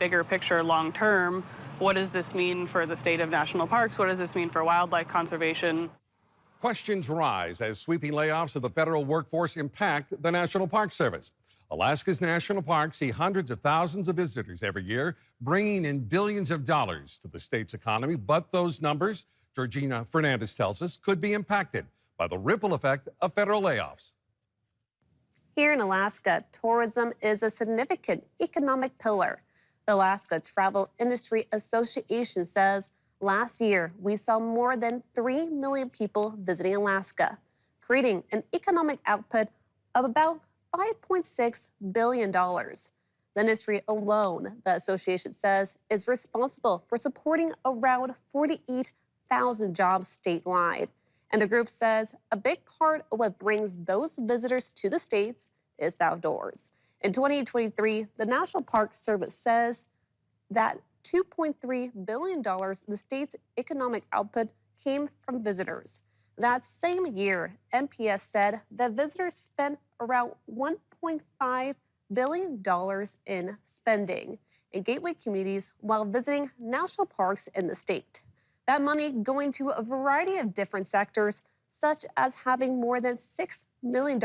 bigger picture long term, what does this mean for the state of national parks? What does this mean for wildlife conservation? Questions rise as sweeping layoffs of the federal workforce impact the National Park Service. Alaska's national parks see hundreds of thousands of visitors every year, bringing in billions of dollars to the state's economy. But those numbers, Georgina Fernandez tells us, could be impacted by the ripple effect of federal layoffs. Here in Alaska, tourism is a significant economic pillar. The Alaska Travel Industry Association says last year we saw more than 3 million people visiting Alaska, creating an economic output of about $5.6 billion. The industry alone, the association says, is responsible for supporting around 48,000 jobs statewide. And the group says a big part of what brings those visitors to the states is the outdoors. In 2023, the National Park Service says that $2.3 billion of the state's economic output came from visitors. That same year, NPS said that visitors spent around $1.5 billion in spending in gateway communities while visiting national parks in the state. That money going to a variety of different sectors, such as having more than $6 million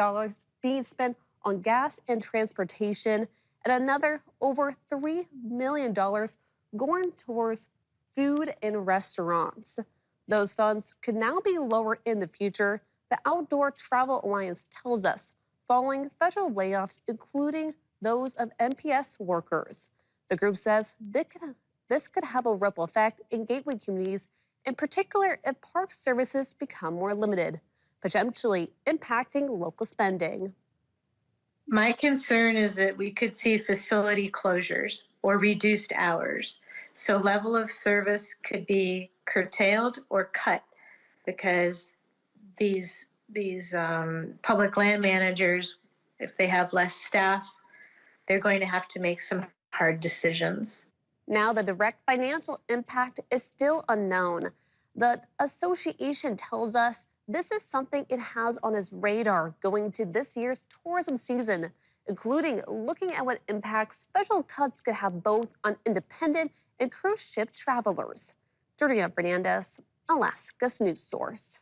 being spent on gas and transportation, and another over $3 million going towards food and restaurants. Those funds could now be lower in the future, the Outdoor Travel Alliance tells us, following federal layoffs, including those of NPS workers. The group says this could have a ripple effect in gateway communities, in particular if park services become more limited, potentially impacting local spending. My concern is that we could see facility closures or reduced hours. So level of service could be curtailed or cut because these public land managers, if they have less staff, they're going to have to make some hard decisions. Now, the direct financial impact is still unknown. The association tells us this is something it has on its radar going into this year's tourism season, including looking at what impact special cuts could have both on independent and cruise ship travelers. Georgina Fernandez, Alaska's news source.